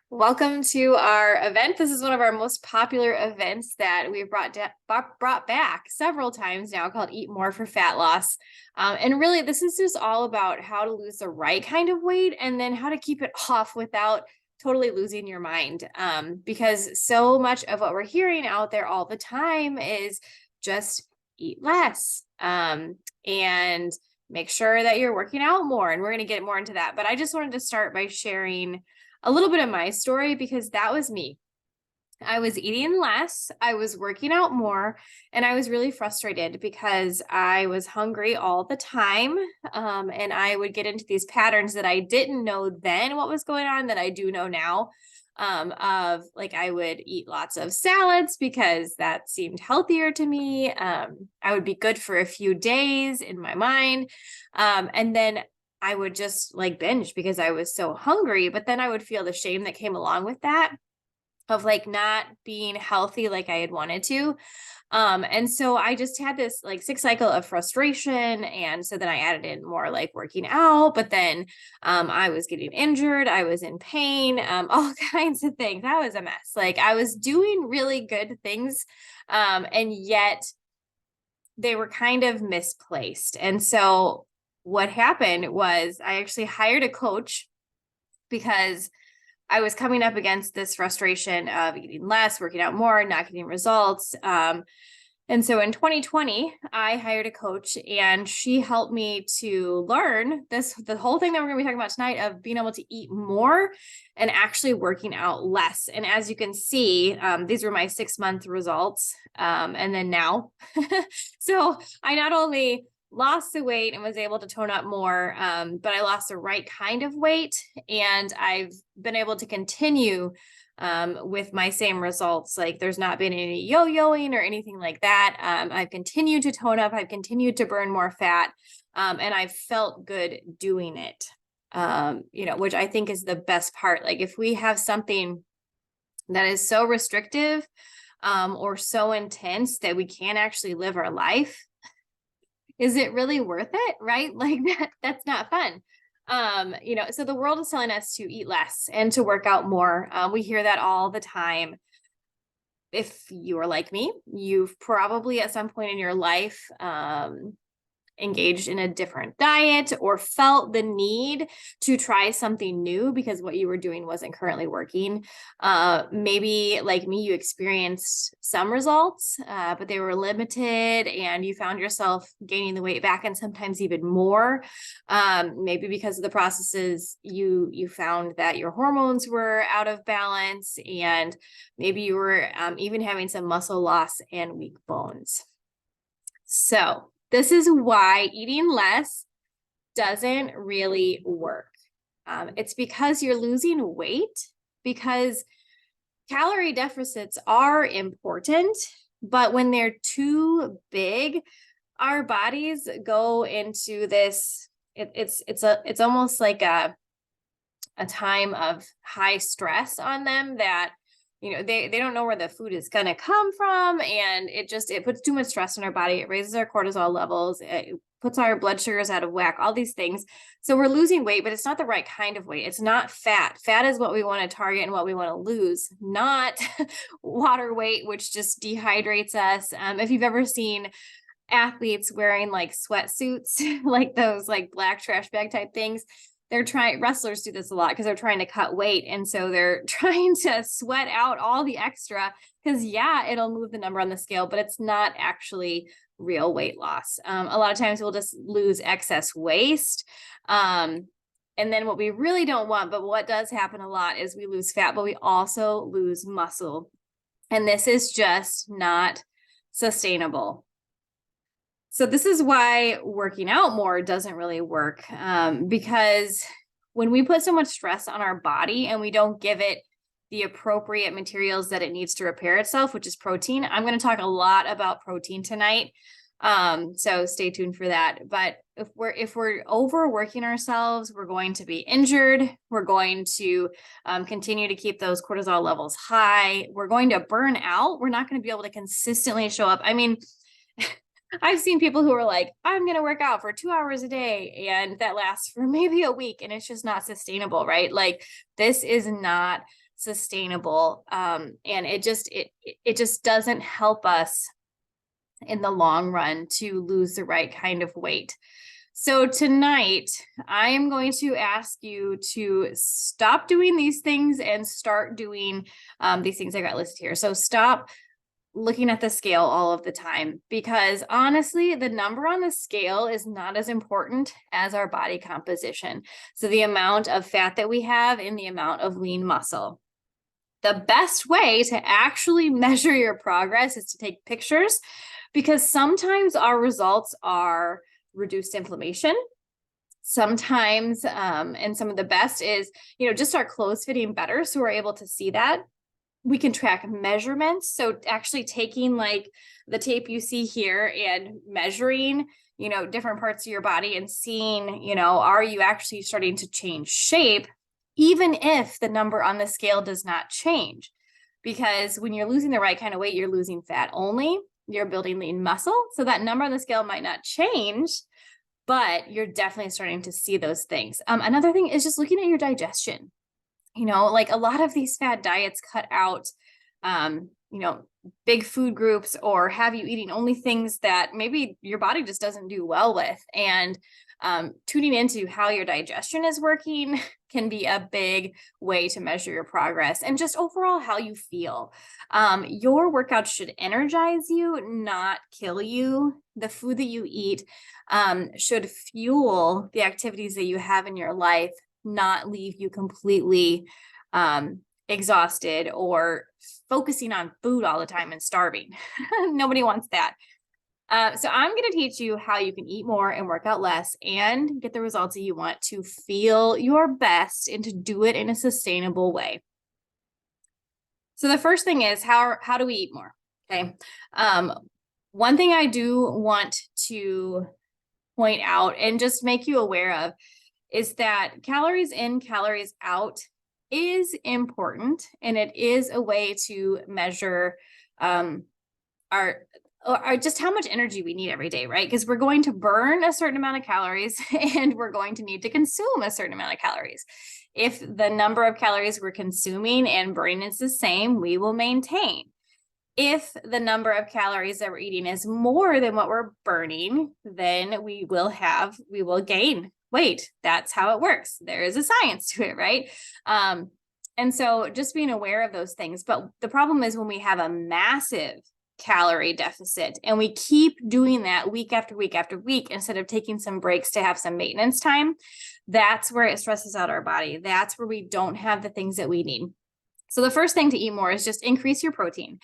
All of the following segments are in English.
Welcome to our event. This is one of our most popular events that we've brought back several times now, called Eat More for Fat Loss. And really, this is just all about how to lose the right kind of weight and then how to keep it off without totally losing your mind. Because so much of what we're hearing out there all the time is just eat less and make sure that you're working out more. And we're going to get more into that. But I just wanted to start by sharing a little bit of my story because that was me. I was eating less, I was working out more, and I was really frustrated because I was hungry all the time. And I would get into these patterns that I didn't know then what was going on that I do know now. Of like, I would eat lots of salads because that seemed healthier to me. I would be good for a few days in my mind. And then I would just like binge because I was so hungry, but then I would feel the shame that came along with that of like not being healthy like I had wanted to. And so I just had this like sick cycle of frustration. And so then I added in more like working out, but then I was getting injured, I was in pain, all kinds of things. That was a mess. Like I was doing really good things, and yet they were kind of misplaced. And so what happened was I actually hired a coach because I was coming up against this frustration of eating less, working out more, not getting results. And so in 2020, I hired a coach and she helped me to learn the whole thing that we're going to be talking about tonight of being able to eat more and actually working out less. And as you can see, these were my 6-month results. And then now, so I not only lost the weight and was able to tone up more, but I lost the right kind of weight. And I've been able to continue with my same results. Like there's not been any yo-yoing or anything like that. I've continued to tone up. I've continued to burn more fat. And I've felt good doing it, which I think is the best part. Like if we have something that is so restrictive or so intense that we can't actually live our life, is it really worth it? Right? Like that's not fun. So the world is telling us to eat less and to work out more. We hear that all the time. If you are like me, you've probably at some point in your life, engaged in a different diet or felt the need to try something new because what you were doing wasn't currently working. Maybe like me, you experienced some results, but they were limited and you found yourself gaining the weight back and sometimes even more. Maybe because of the processes you found that your hormones were out of balance and maybe you were even having some muscle loss and weak bones. So this is why eating less doesn't really work. It's because you're losing weight, because calorie deficits are important, but when they're too big, our bodies go into this, it's almost like a time of high stress on them that they don't know where the food is going to come from. And it puts too much stress on our body. It raises our cortisol levels. It puts our blood sugars out of whack, all these things. So we're losing weight, but it's not the right kind of weight. It's not fat. Fat is what we want to target and what we want to lose, not water weight, which just dehydrates us. If you've ever seen athletes wearing like sweatsuits, like those like black trash bag type things, wrestlers do this a lot because they're trying to cut weight. And so they're trying to sweat out all the extra because it'll move the number on the scale, but it's not actually real weight loss. A lot of times we'll just lose excess waste. And then what we really don't want, but what does happen a lot is we lose fat, but we also lose muscle. And this is just not sustainable. So this is why working out more doesn't really work, because when we put so much stress on our body and we don't give it the appropriate materials that it needs to repair itself, which is protein. I'm going to talk a lot about protein tonight. So stay tuned for that. But if we're overworking ourselves, we're going to be injured. We're going to continue to keep those cortisol levels high. We're going to burn out. We're not going to be able to consistently show up. I mean, I've seen people who are like, I'm going to work out for 2 hours a day, and that lasts for maybe a week, and it's just not sustainable, right? Like this is not sustainable. And it just doesn't help us in the long run to lose the right kind of weight. So tonight, I am going to ask you to stop doing these things and start doing these things I got listed here. So stop looking at the scale all of the time, because honestly, the number on the scale is not as important as our body composition. So the amount of fat that we have and the amount of lean muscle. The best way to actually measure your progress is to take pictures, because sometimes our results are reduced inflammation. Sometimes, and some of the best is, just our clothes fitting better. So we're able to see that. We can track measurements. So actually taking like the tape you see here and measuring, different parts of your body and seeing, are you actually starting to change shape, even if the number on the scale does not change? Because when you're losing the right kind of weight, you're losing fat only. You're building lean muscle. So that number on the scale might not change, but you're definitely starting to see those things. Another thing is just looking at your digestion. Like a lot of these fad diets cut out, big food groups, or have you eating only things that maybe your body just doesn't do well with. And tuning into how your digestion is working can be a big way to measure your progress, and just overall how you feel. Your workouts should energize you, not kill you. The food that you eat should fuel the activities that you have in your life, not leave you completely exhausted or focusing on food all the time and starving. Nobody wants that. So I'm going to teach you how you can eat more and work out less and get the results that you want to feel your best and to do it in a sustainable way. So the first thing is, how do we eat more? Okay. One thing I do want to point out and just make you aware of is that calories in, calories out is important, and it is a way to measure our just how much energy we need every day, right? Because we're going to burn a certain amount of calories and we're going to need to consume a certain amount of calories. If the number of calories we're consuming and burning is the same, we will maintain. If the number of calories that we're eating is more than what we're burning, then we will gain weight. That's how it works. There is a science to it, right? And so just being aware of those things. But the problem is when we have a massive calorie deficit and we keep doing that week after week after week, instead of taking some breaks to have some maintenance time, that's where it stresses out our body. That's where we don't have the things that we need. So the first thing to eat more is just increase your protein.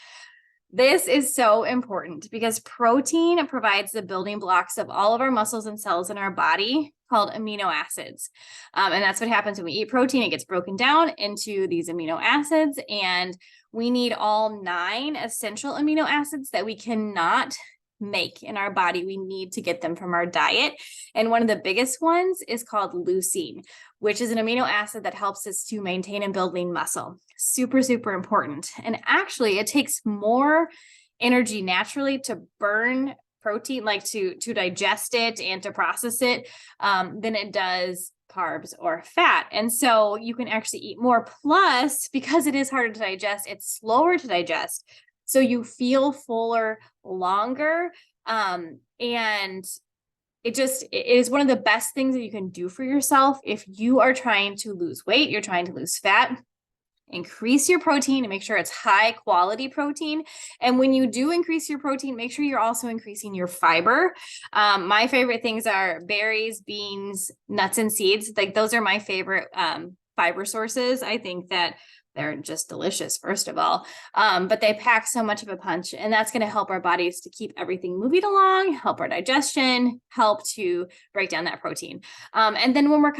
This is so important because protein provides the building blocks of all of our muscles and cells in our body, called amino acids. And that's what happens when we eat protein. It gets broken down into these amino acids, and we need all 9 essential amino acids that we cannot make in our body. We need to get them from our diet. And one of the biggest ones is called leucine, which is an amino acid that helps us to maintain and build lean muscle. Super, super important. And actually, it takes more energy naturally to burn protein, like to digest it and to process it, than it does carbs or fat. And so you can actually eat more. Plus, because it is harder to digest, it's slower to digest. So you feel fuller longer. And it is one of the best things that you can do for yourself. If you are trying to lose weight, you're trying to lose fat, increase your protein and make sure it's high quality protein. And when you do increase your protein, make sure you're also increasing your fiber. My favorite things are berries, beans, nuts, and seeds. Like those are my favorite fiber sources. I think that they're just delicious, first of all, but they pack so much of a punch, and that's going to help our bodies to keep everything moving along, help our digestion, help to break down that protein. And then when we're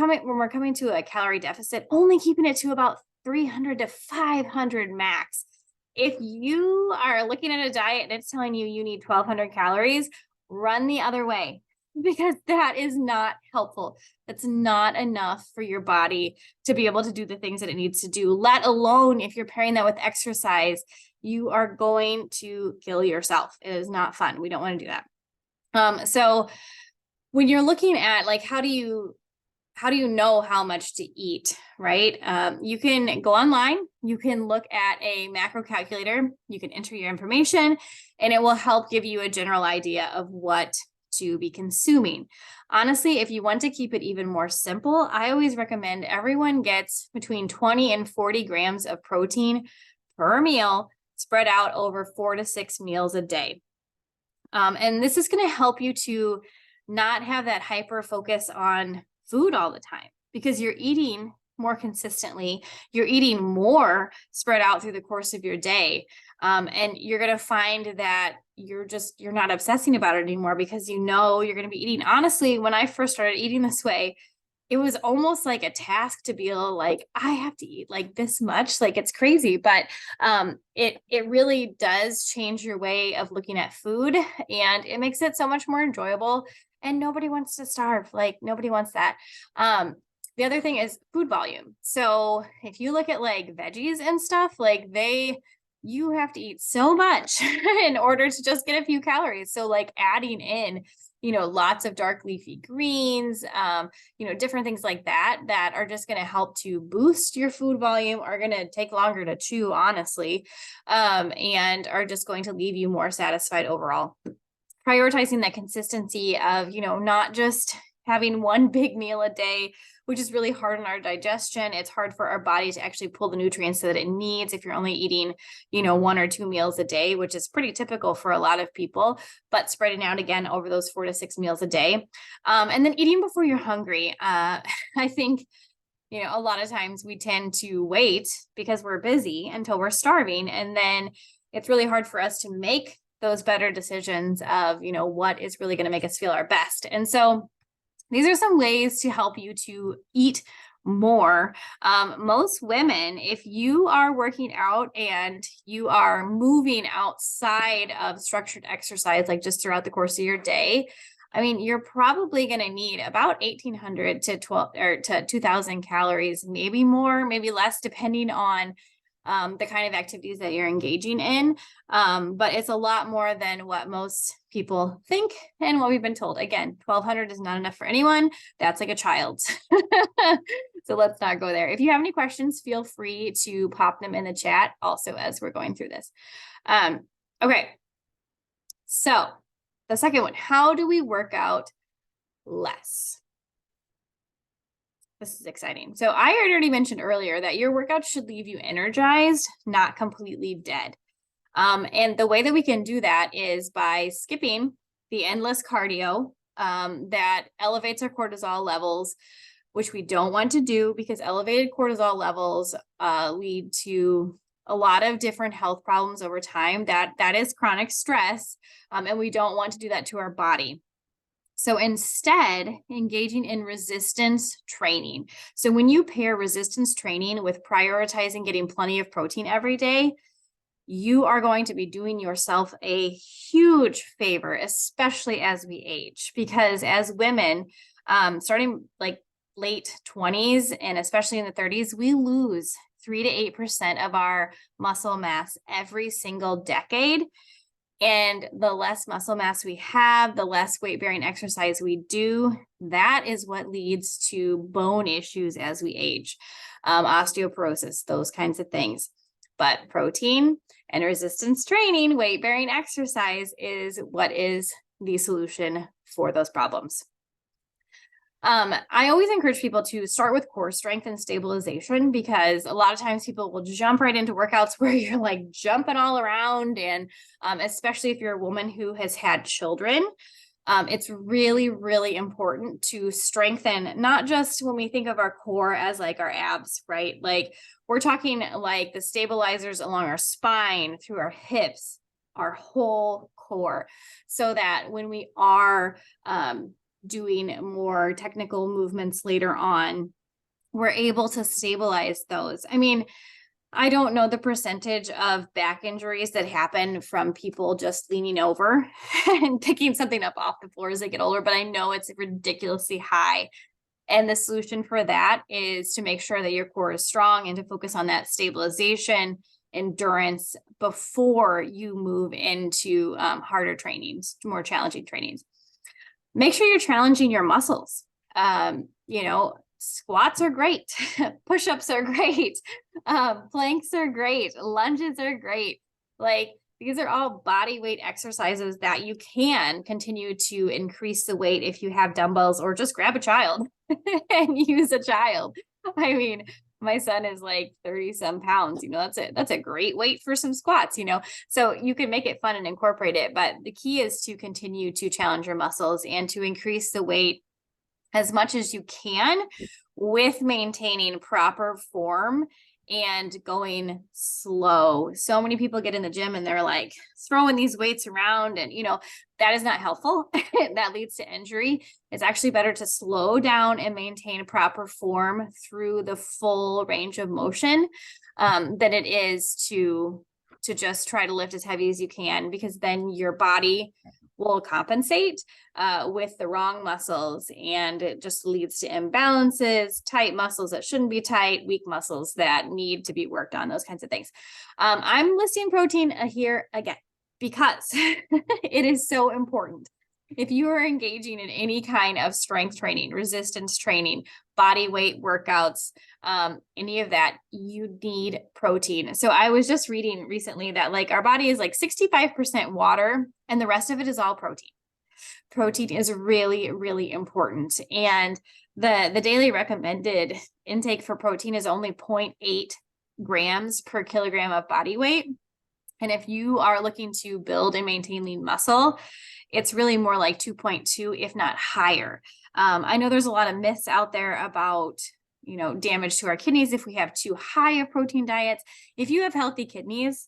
coming to a calorie deficit, only keeping it to about 300 to 500 max. If you are looking at a diet and it's telling you you need 1,200 calories, run the other way, because that is not helpful. That's not enough for your body to be able to do the things that it needs to do, let alone if you're pairing that with exercise. You are going to kill yourself. It is not fun. We don't want to do that. So when you're looking at like, how do you how do you know how much to eat, right? You can go online, you can look at a macro calculator, you can enter your information, and it will help give you a general idea of what to be consuming. Honestly, if you want to keep it even more simple, I always recommend everyone gets between 20 and 40 grams of protein per meal, spread out over 4 to 6 meals a day. And this is going to help you to not have that hyper focus on food all the time, because you're eating more consistently, you're eating more spread out through the course of your day. And you're going to find that you're not obsessing about it anymore, because you know you're going to be eating. Honestly, when I first started eating this way, it was almost like a task to be like, I have to eat like this much, like it's crazy. But it really does change your way of looking at food, and it makes it so much more enjoyable. And nobody wants to starve. Like, nobody wants that. The other thing is food volume. So if you look at like veggies and stuff, like you have to eat so much in order to just get a few calories. So like adding in, lots of dark leafy greens, different things like that are just going to help to boost your food volume, are going to take longer to chew, honestly, and are just going to leave you more satisfied overall. Prioritizing that consistency of, not just having one big meal a day, which is really hard on our digestion. It's hard for our body to actually pull the nutrients that it needs if you're only eating, 1 or 2 meals a day, which is pretty typical for a lot of people, but spreading out again over those 4 to 6 meals a day. And then eating before you're hungry. I think, a lot of times we tend to wait because we're busy until we're starving. And then it's really hard for us to make those better decisions of, what is really going to make us feel our best. And so these are some ways to help you to eat more. Most women, if you are working out and you are moving outside of structured exercise, like just throughout the course of your day, you're probably going to need about 1,800 to 2,000 calories, maybe more, maybe less, depending on the kind of activities that you're engaging in. But it's a lot more than what most people think and what we've been told. Again, 1,200 is not enough for anyone. That's like a child. So let's not go there. If you have any questions, feel free to pop them in the chat also as we're going through this. Okay. So the second one, how do we work out less? This is exciting. So I had already mentioned earlier that your workout should leave you energized, not completely dead. And the way that we can do that is by skipping the endless cardio that elevates our cortisol levels, which we don't want to do, because elevated cortisol levels lead to a lot of different health problems over time. That is chronic stress, and we don't want to do that to our body. So instead, engaging in resistance training. So when you pair resistance training with prioritizing getting plenty of protein every day, you are going to be doing yourself a huge favor, especially as we age, because as women, starting like late 20s and especially in the 30s, we lose 3 to 8% of our muscle mass every single decade. And the less muscle mass we have, the less weight-bearing exercise we do, that is what leads to bone issues as we age, osteoporosis, those kinds of things. But protein and resistance training, weight-bearing exercise is what is the solution for those problems. I always encourage people to start with core strength and stabilization, because a lot of times people will jump right into workouts where you're like jumping all around. And especially if you're a woman who has had children, it's really, really important to strengthen, not just when we think of our core as like our abs, right? Like we're talking like the stabilizers along our spine, through our hips, our whole core, so that when we are doing more technical movements later on, we're able to stabilize those. I don't know the percentage of back injuries that happen from people just leaning over and picking something up off the floor as they get older, but I know it's ridiculously high. And the solution for that is to make sure that your core is strong and to focus on that stabilization, endurance before you move into harder trainings, more challenging trainings. Make sure you're challenging your muscles. squats are great. Push-ups are great. Planks are great. Lunges are great. Like, these are all body weight exercises that you can continue to increase the weight if you have dumbbells, or just grab a child and use a child. I mean, my son is like 30 some pounds, that's a great weight for some squats, so you can make it fun and incorporate it. But the key is to continue to challenge your muscles and to increase the weight as much as you can with maintaining proper form and going slow. So many people get in the gym and they're like throwing these weights around, and that is not helpful. That leads to injury. It's actually better to slow down and maintain proper form through the full range of motion than it is to just try to lift as heavy as you can, because then your body will compensate with the wrong muscles, and it just leads to imbalances, tight muscles that shouldn't be tight, weak muscles that need to be worked on, those kinds of things. I'm listing protein here again because it is so important. If you are engaging in any kind of strength training, resistance training, body weight workouts, any of that, you need protein. So I was just reading recently that like our body is like 65% water and the rest of it is all protein. Protein is really, really important. And the daily recommended intake for protein is only 0.8 grams per kilogram of body weight. And if you are looking to build and maintain lean muscle, it's really more like 2.2, if not higher. I know there's a lot of myths out there about, damage to our kidneys if we have too high of protein diets. If you have healthy kidneys,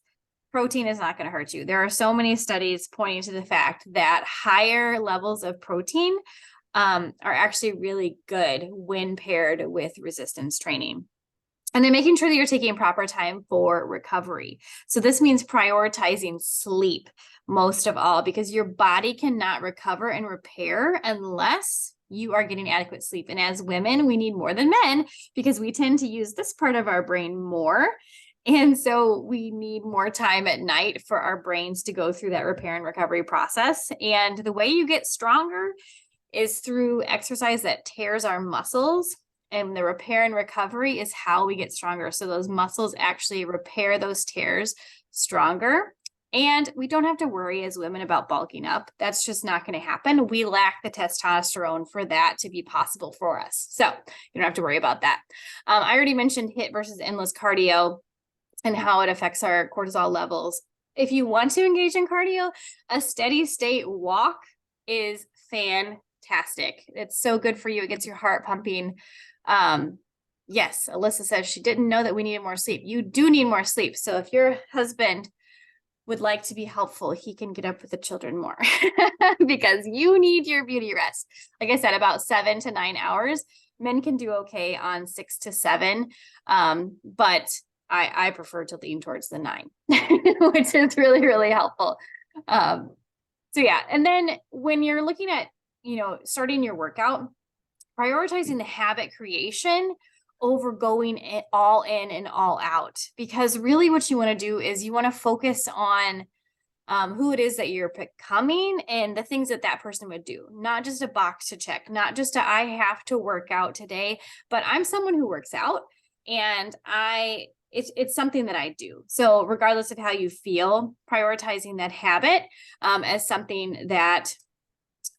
protein is not going to hurt you. There are so many studies pointing to the fact that higher levels of protein are actually really good when paired with resistance training. And then making sure that you're taking proper time for recovery. So this means prioritizing sleep most of all, because your body cannot recover and repair unless you are getting adequate sleep. And as women, we need more than men because we tend to use this part of our brain more. And so we need more time at night for our brains to go through that repair and recovery process. And the way you get stronger is through exercise that tears our muscles. And the repair and recovery is how we get stronger. So those muscles actually repair those tears stronger. And we don't have to worry as women about bulking up. That's just not going to happen. We lack the testosterone for that to be possible for us. So you don't have to worry about that. I already mentioned HIIT versus endless cardio and how it affects our cortisol levels. If you want to engage in cardio, a steady state walk is fantastic. It's so good for you. It gets your heart pumping. Yes, Alyssa says she didn't know that we needed more sleep. You do need more sleep. So if your husband would like to be helpful, he can get up with the children more because you need your beauty rest. Like I said, about 7 to 9 hours. Men can do okay on 6 to 7. But I prefer to lean towards the 9, which is really, really helpful. So yeah. And then when you're looking at, starting your workout, prioritizing the habit creation over going all in and all out, because really what you want to do is you want to focus on who it is that you're becoming and the things that that person would do, not just a box to check, not just I have to work out today, but I'm someone who works out and it's something that I do. So regardless of how you feel, prioritizing that habit as something that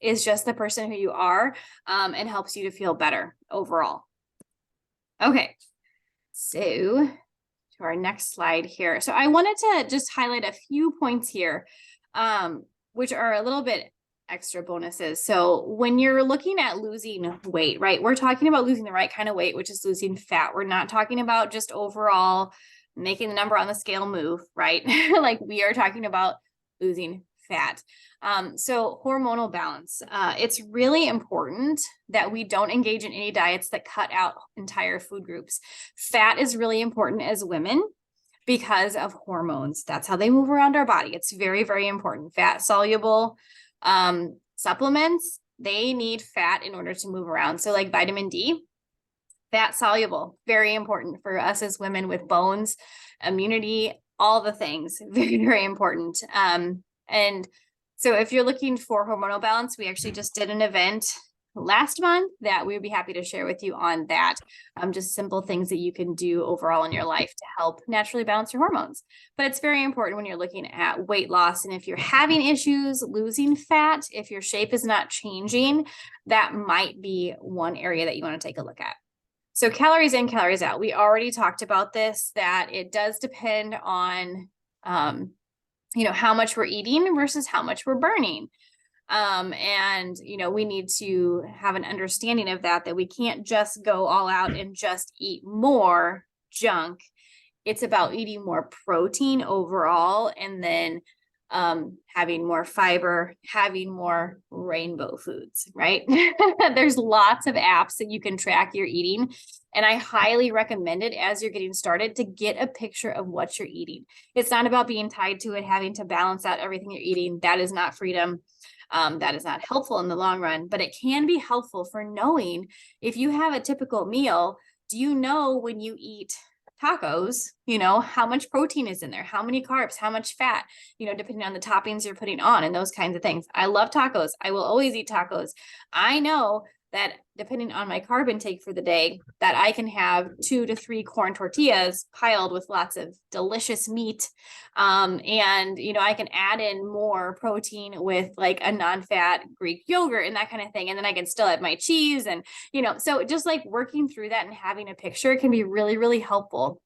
is just the person who you are and helps you to feel better overall. Okay, so to our next slide here. So I wanted to just highlight a few points here, which are a little bit extra bonuses. So when you're looking at losing weight, right, we're talking about losing the right kind of weight, which is losing fat. We're not talking about just overall making the number on the scale move, right? Like we are talking about losing fat. So hormonal balance. It's really important that we don't engage in any diets that cut out entire food groups. Fat is really important as women because of hormones. That's how they move around our body. It's very, very important. Fat soluble supplements, they need fat in order to move around. So like vitamin D, fat soluble, very important for us as women with bones, immunity, all the things, very, very important. And so if you're looking for hormonal balance, we actually just did an event last month that we would be happy to share with you on that. Just simple things that you can do overall in your life to help naturally balance your hormones. But it's very important when you're looking at weight loss. And if you're having issues losing fat, if your shape is not changing, that might be one area that you want to take a look at. So calories in, calories out. We already talked about this, that it does depend on, how much we're eating versus how much we're burning. And, we need to have an understanding of that we can't just go all out and just eat more junk. It's about eating more protein overall, and then having more fiber, having more rainbow foods, right? There's lots of apps that you can track your eating. And I highly recommend it as you're getting started to get a picture of what you're eating. It's not about being tied to it, having to balance out everything you're eating. That is not freedom. That is not helpful in the long run, but it can be helpful for knowing if you have a typical meal. Do you know when you eat tacos, how much protein is in there, how many carbs, how much fat, depending on the toppings you're putting on and those kinds of things. I love tacos. I will always eat tacos. I know that depending on my carb intake for the day, that I can have 2 to 3 corn tortillas piled with lots of delicious meat. And, I can add in more protein with like a non-fat Greek yogurt and that kind of thing. And then I can still add my cheese and, so just like working through that and having a picture can be really, really helpful.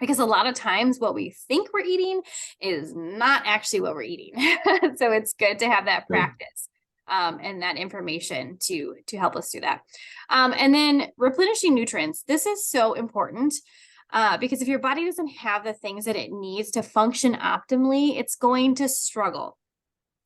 Because a lot of times what we think we're eating is not actually what we're eating. So it's good to have that practice. And that information to help us do that. And then replenishing nutrients. This is so important because if your body doesn't have the things that it needs to function optimally, it's going to struggle.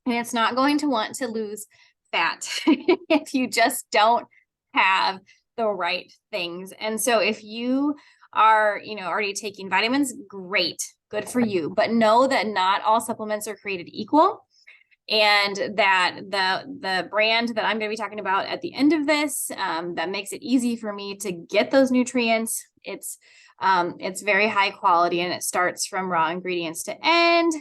And it's not going to want to lose fat if you just don't have the right things. And so if you are, already taking vitamins, great, good for you. But know that not all supplements are created equal. And that the brand that I'm going to be talking about at the end of this, that makes it easy for me to get those nutrients. It's very high quality, and it starts from raw ingredients to end.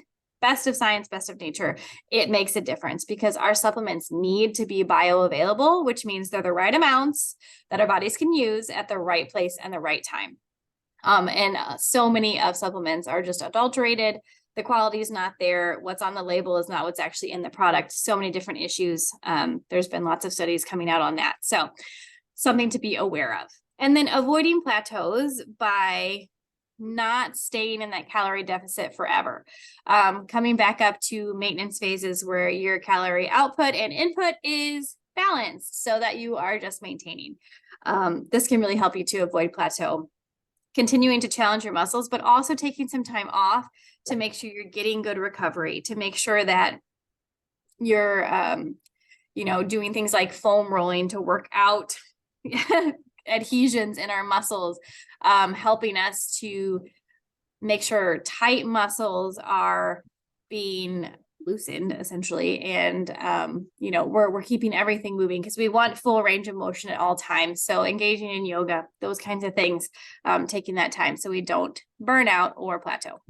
Best of science, best of nature. It makes a difference because our supplements need to be bioavailable, which means they're the right amounts that our bodies can use at the right place and the right time. And so many of supplements are just adulterated. The quality is not there. What's on the label is not what's actually in the product. So many different issues. There's been lots of studies coming out on that. So something to be aware of. And then avoiding plateaus by not staying in that calorie deficit forever. Coming back up to maintenance phases where your calorie output and input is balanced so that you are just maintaining. This can really help you to avoid plateau. Continuing to challenge your muscles, but also taking some time off to make sure you're getting good recovery, to make sure that you're, doing things like foam rolling to work out adhesions in our muscles, helping us to make sure tight muscles are being loosened essentially. And, we're keeping everything moving because we want full range of motion at all times. So engaging in yoga, those kinds of things, taking that time so we don't burn out or plateau.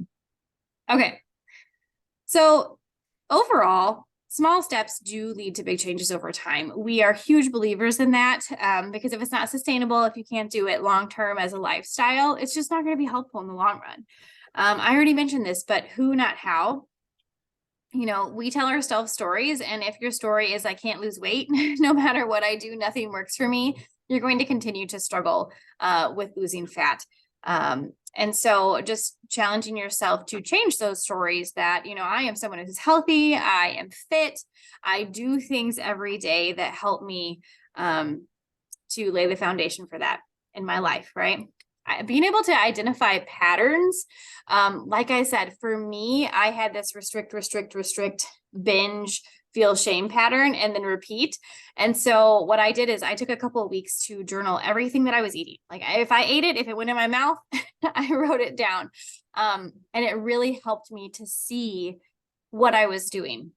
Okay. So overall, small steps do lead to big changes over time. We are huge believers in that because if it's not sustainable, if you can't do it long-term as a lifestyle, it's just not going to be helpful in the long run. I already mentioned this, but who, not how. We tell ourselves stories, and if your story is, I can't lose weight, no matter what I do, nothing works for me, you're going to continue to struggle with losing fat. And so just challenging yourself to change those stories that, I am someone who's healthy, I am fit, I do things every day that help me to lay the foundation for that in my life, right? Being able to identify patterns. Like I said, for me, I had this restrict, binge, feel shame pattern, and then repeat. And so what I did is I took a couple of weeks to journal everything that I was eating. Like if I ate it, if it went in my mouth, I wrote it down. And it really helped me to see what I was doing.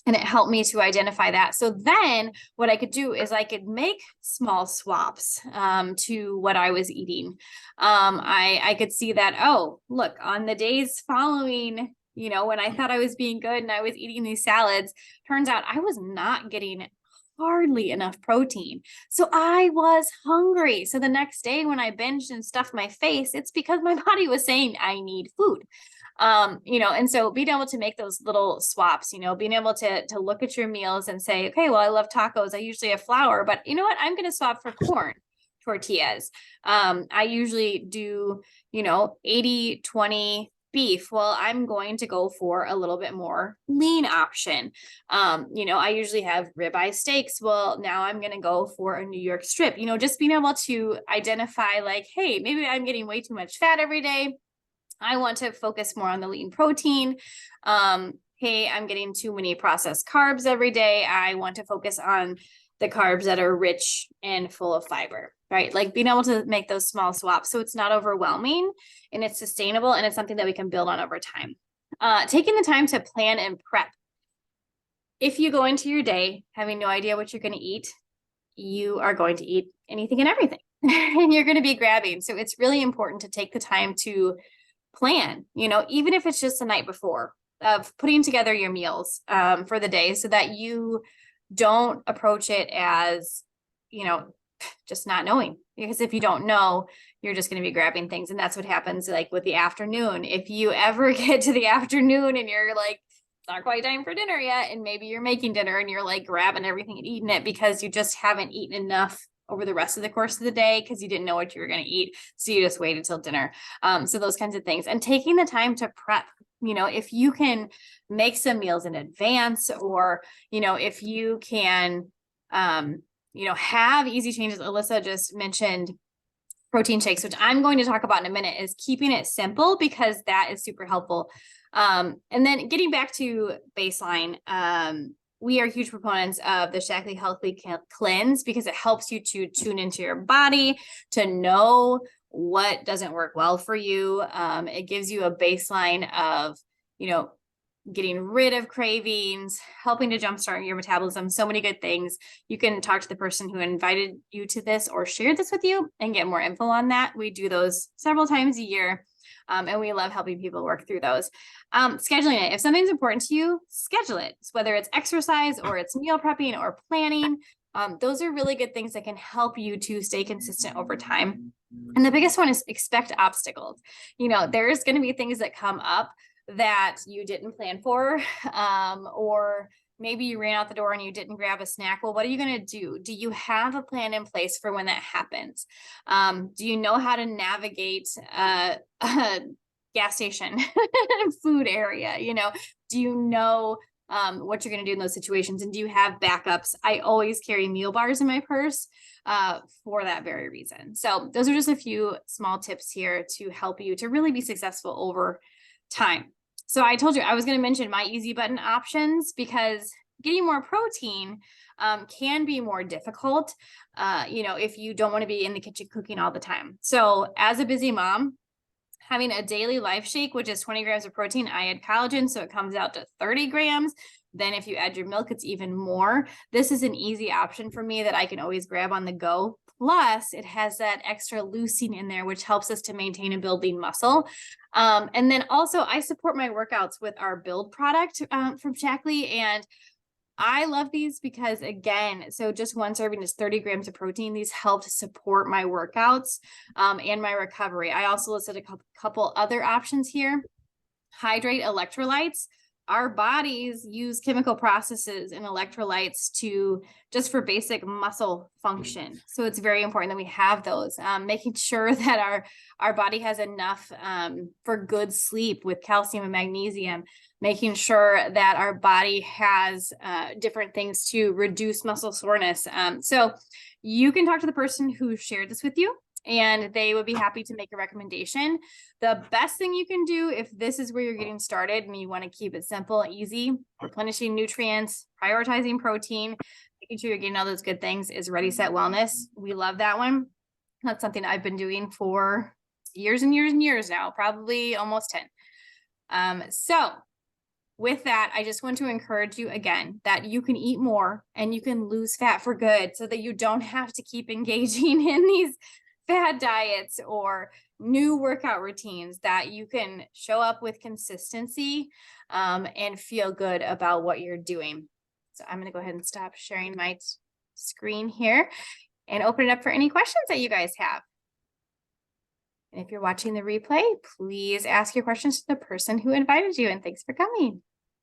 And it helped me to identify that. So then what I could do is I could make small swaps to what I was eating. I could see that, oh, look, on the days following, when I thought I was being good and I was eating these salads, turns out I was not getting hardly enough protein. So I was hungry. So the next day when I binged and stuffed my face, it's because my body was saying I need food. And so being able to make those little swaps, being able to look at your meals and say, okay, well, I love tacos. I usually have flour, but you know what? I'm going to swap for corn tortillas. I usually do, 80-20 beef. Well, I'm going to go for a little bit more lean option. I usually have ribeye steaks. Well, now I'm going to go for a New York strip, just being able to identify like, hey, maybe I'm getting way too much fat every day. I want to focus more on the lean protein. Hey, I'm getting too many processed carbs every day. I want to focus on the carbs that are rich and full of fiber, right? Like being able to make those small swaps so it's not overwhelming and it's sustainable and it's something that we can build on over time. Taking the time to plan and prep. If you go into your day having no idea what you're going to eat, you are going to eat anything and everything and you're going to be grabbing. So it's really important to take the time to plan, even if it's just the night before, of putting together your meals for the day so that you don't approach it as, just not knowing. Because if you don't know, you're just going to be grabbing things. And that's what happens like with the afternoon. If you ever get to the afternoon and you're like, it's not quite time for dinner yet, and maybe you're making dinner and you're like grabbing everything and eating it because you just haven't eaten enough over the rest of the course of the day because you didn't know what you were going to eat. So you just waited till dinner. So those kinds of things. And taking the time to prep, if you can make some meals in advance or, if you can, have easy changes. Alyssa just mentioned protein shakes, which I'm going to talk about in a minute, is keeping it simple because that is super helpful. And then getting back to baseline, we are huge proponents of the Shaklee Healthy Cleanse because it helps you to tune into your body, to know what doesn't work well for you. It gives you a baseline of, getting rid of cravings, helping to jumpstart your metabolism, so many good things. You can talk to the person who invited you to this or shared this with you and get more info on that. We do those several times a year. And we love helping people work through those. Scheduling it. If something's important to you, schedule it. Whether it's exercise or it's meal prepping or planning, those are really good things that can help you to stay consistent over time. And the biggest one is expect obstacles. There's going to be things that come up that you didn't plan for, or maybe you ran out the door and you didn't grab a snack. Well, what are you going to do? Do you have a plan in place for when that happens? Do you know how to navigate a gas station food area? Do you know what you're going to do in those situations? And do you have backups? I always carry meal bars in my purse for that very reason. So those are just a few small tips here to help you to really be successful over time. So I told you I was going to mention my easy button options because getting more protein can be more difficult, if you don't want to be in the kitchen cooking all the time. So as a busy mom, having a daily life shake, which is 20 grams of protein, I add collagen, so it comes out to 30 grams. Then if you add your milk, it's even more. This is an easy option for me that I can always grab on the go. Plus, it has that extra leucine in there, which helps us to maintain and build lean muscle. And then also, I support my workouts with our Build product from Shaklee. And I love these because, again, so just one serving is 30 grams of protein. These help to support my workouts and my recovery. I also listed a couple other options here. Hydrate electrolytes. Our bodies use chemical processes and electrolytes just for basic muscle function. So it's very important that we have those, making sure that our body has enough for good sleep with calcium and magnesium, making sure that our body has different things to reduce muscle soreness. So you can talk to the person who shared this with you, and they would be happy to make a recommendation. The best thing you can do if this is where you're getting started and you want to keep it simple, easy, replenishing nutrients, prioritizing protein, making sure you're getting all those good things, is Ready Set Wellness. We love that one. That's something I've been doing for years and years and years now, probably almost 10. So with that, I just want to encourage you again that you can eat more and you can lose fat for good so that you don't have to keep engaging in these fad diets or new workout routines, that you can show up with consistency and feel good about what you're doing. So I'm going to go ahead and stop sharing my screen here and open it up for any questions that you guys have. And if you're watching the replay, please ask your questions to the person who invited you, and thanks for coming.